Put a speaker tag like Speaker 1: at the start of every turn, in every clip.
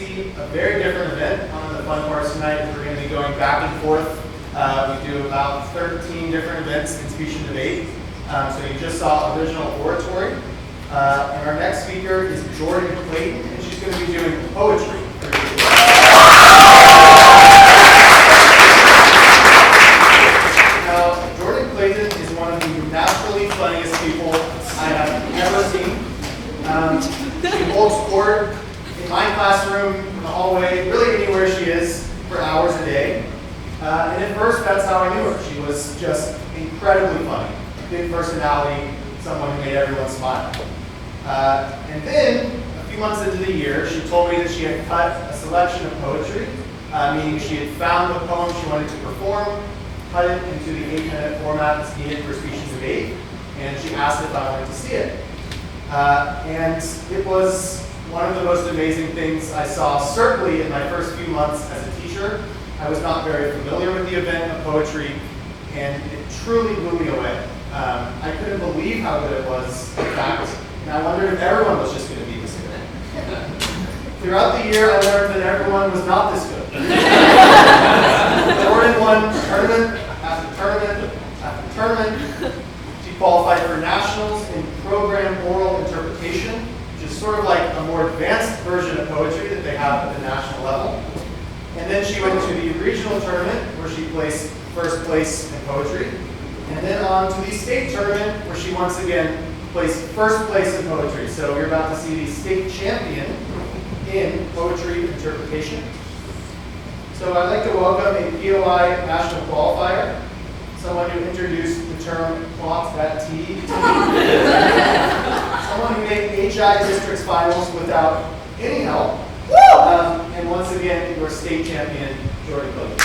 Speaker 1: see a very different event. One of the fun parts tonight is we're going to be going back and forth. We do about 13 different events in speech and debate. So you just saw original oratory. And our next speaker is Jordan Clayton, and she's going to be doing poetry. Now, Jordan Clayton is one of the naturally funniest people I have ever seen. She holds court in my classroom, in the hallway, really anywhere she is, for hours a day. And at first, that's how I knew her. She was just incredibly funny, a big personality, someone who made everyone smile. And then, a few months into the year, she told me that she had cut a selection of poetry, meaning she had found the poem she wanted to perform, cut it into the 8-minute format that's needed for speech and debate, and she asked if I wanted to see it. And it was one of the most amazing things I saw, certainly in my first few months as a teacher. I was not very familiar with the event of poetry, and it truly blew me away. I couldn't believe how good it was, in fact, and I wondered if everyone was just going to be this good. Throughout the year, I learned that everyone was not this good. Jordan won tournament after tournament after tournament. She qualified for nationals in program oral interpretation, which is sort of like a more advanced version of poetry that they have at the national level. And then she went to the regional tournament, where she placed first place in poetry. And then on to the state tournament, where she once again placed first place in poetry. So you're about to see the state champion in poetry interpretation. So I'd like to welcome a POI national qualifier, someone who introduced the term "plot that tea," someone who made HI districts finals without any help. And once again, your state champion, Jordan Clayton.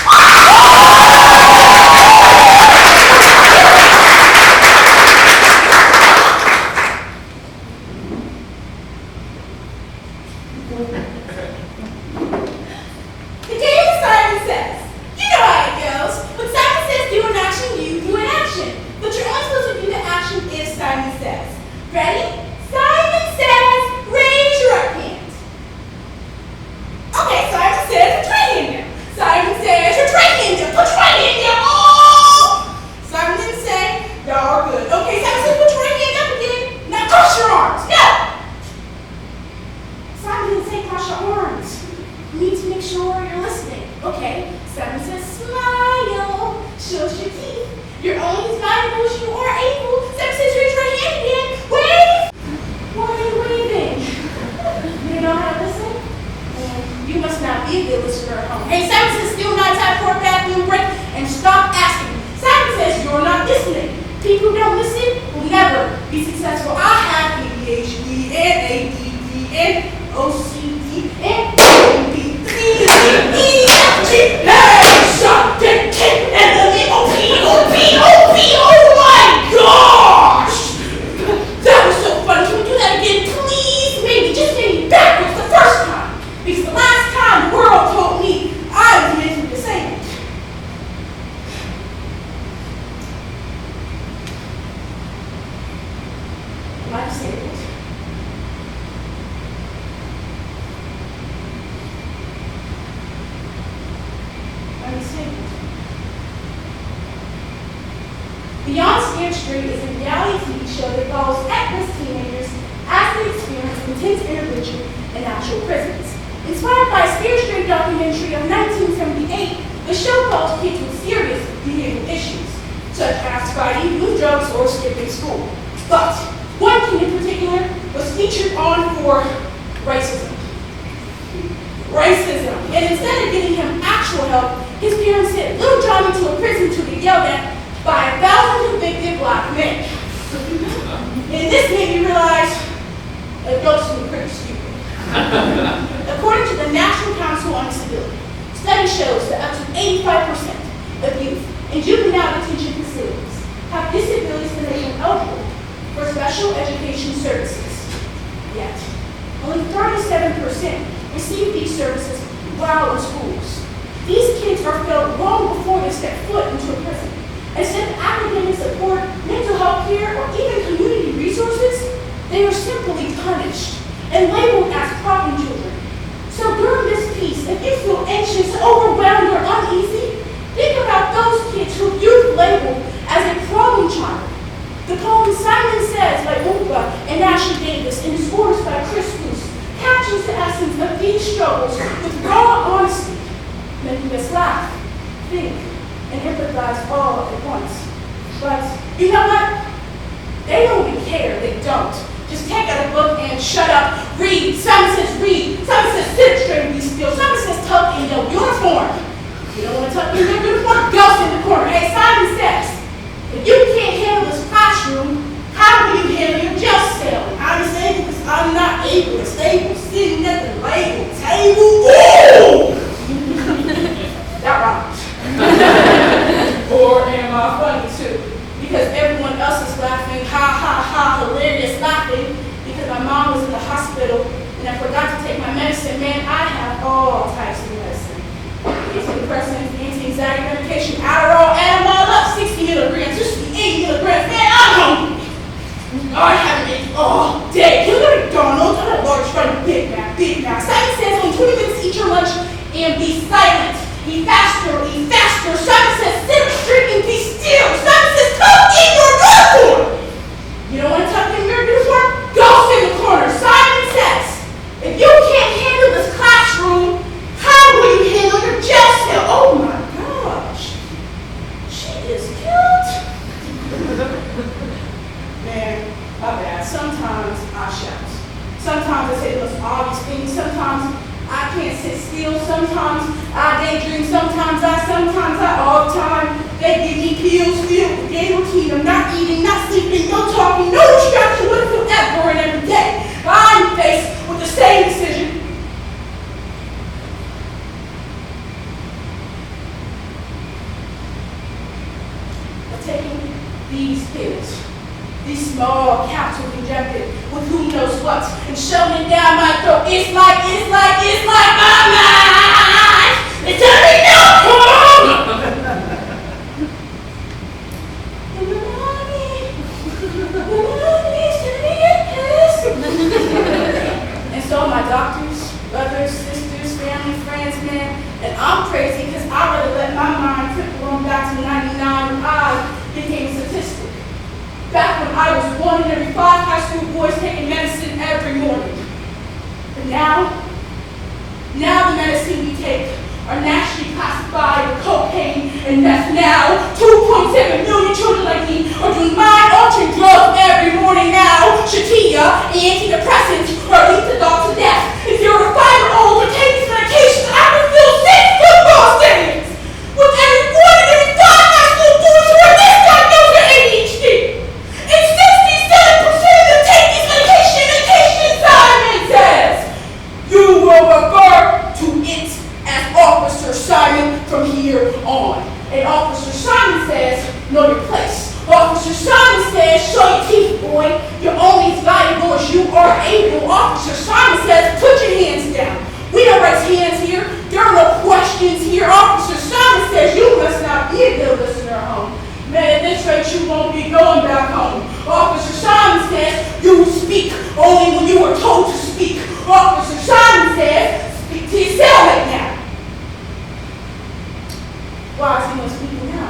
Speaker 2: They were simply punished and labeled as problem children. So during this struggles with raw honesty, making us laugh, think, and empathize all at once. But you know what? They don't even care. They don't. Just take out a book and shut up. Read. Someone says read. Someone says sit straight and be still. Someone says tuck in your uniform. You don't want to tuck in your uniform? Go sit in the corner. Hey, Simon says, if you can't handle this classroom, how will you handle your jail cell? I'm disabled because I'm not able to stable sitting at the label table. Ooh! That rhymes. Or am I funny too? Because everyone else is laughing, ha ha ha, hilarious laughing, because my mom was in the hospital and I forgot to take my medicine. Man, I have all types of medicine. Antidepressants, anti-anxiety medication, Adderall, add them all up, 60 milligrams, just 80 milligrams. Man, I'm hungry. I haven't eaten all day. You go to McDonald's, I'm a large friend of Big Mac, Big Mac. Simon says, in 20 minutes, eat your lunch and be silent. Eat faster, eat faster. Simon says, sit up straight and be still. Simon says, tuck in your uniform. You don't want to tuck in your uniform? Go sit in the corner. Simon says, if you can't handle this classroom, how will you handle your jail cell? Oh my gosh. She is cute. Man, my bad. Sometimes I shout. Sometimes I say the most obvious things. Sometimes I can't sit still. Sometimes I daydream. Sometimes I, all the time. They give me pills filled with day routine. I'm not eating, not sleeping, no talking, no distraction whatsoever, and every day I'm faced with the same decision. Of taking these pills, these small capsules injected with who knows what, and shoving it down my throat. It's like my life. It's turning no And so my doctors, brothers, sisters, family, friends, man, and I'm crazy because I rather let my mind trip along back to 99 when I became a statistic. Back when I was 1 in every 5 high school boys taking medicine every morning. But now the medicine we take are nationally classified with cocaine and meth. Now 2.7 million children like me are doing mind-altering drugs every morning now. Shatia, antidepressants, or lethal to death. If you're a 5-year-old or take these medications, I will fill 6 football stadiums with every 1 in every 5 high school boys who are misdiagnosed with ADHD. And 67% of them take these medications, Simon says. You will refer to it as Officer Simon from here on. And Officer Simon says, know your place. Officer Simon says, show your teeth, boy. You're only as valuable as you are able. Officer Simon says, put your hands down. We don't raise hands here. There are no questions here. Officer Simon says, you must not be a good listener at home. Man, at this rate, you won't be going back home. Officer Simon says, you will speak only when you are told to speak. Officer Simon says, speak to your cellmate now. Why is he not speaking now?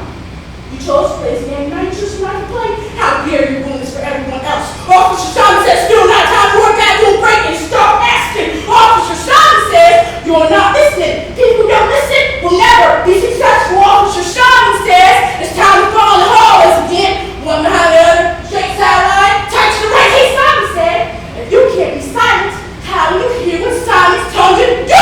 Speaker 2: You chose to play this game, now you choose not to play. How dare you ruin this for everyone else? Officer Simon says, still not time for a bathroom break and stop asking. Officer Simon says, you're not listening. People who don't listen will never be successful. Officer Simon says, it's time to fall in the hallways again. One behind the other, straight sideline, touch the right. Hey, Simon said, if you can't be silent, how do you hear what Simon's telling you to do?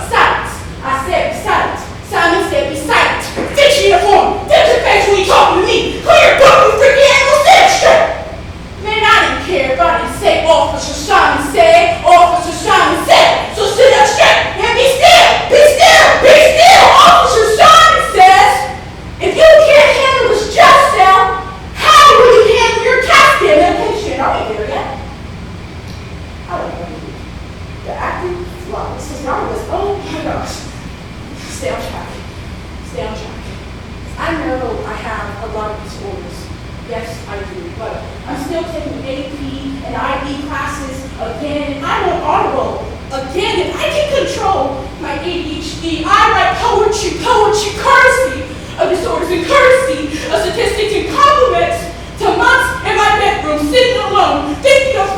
Speaker 2: Silence. I said be silent. Simon said be silent. Fix your uniform. Fix your face when you talking to me. Clear your book, you freaking animal. Sit straight. Man, I didn't care if I didn't say Officer Simon said. Officer Simon said. So sit up straight and be still. Be still. Be still. Officer Simon says, if you can't handle this jail cell, how will you handle your casket medication? Are we there yet? I don't know. The acting, wow, this is marvelous. Oh my gosh. Stay on track. Stay on track. I know I have a lot of disorders. Yes, I do. But I'm still taking AP and IB classes again. And I'm on audible again. And I can control my ADHD. I write poetry, courtesy of disorders and courtesy of statistics and compliments to months in my bedroom, sitting alone, thinking of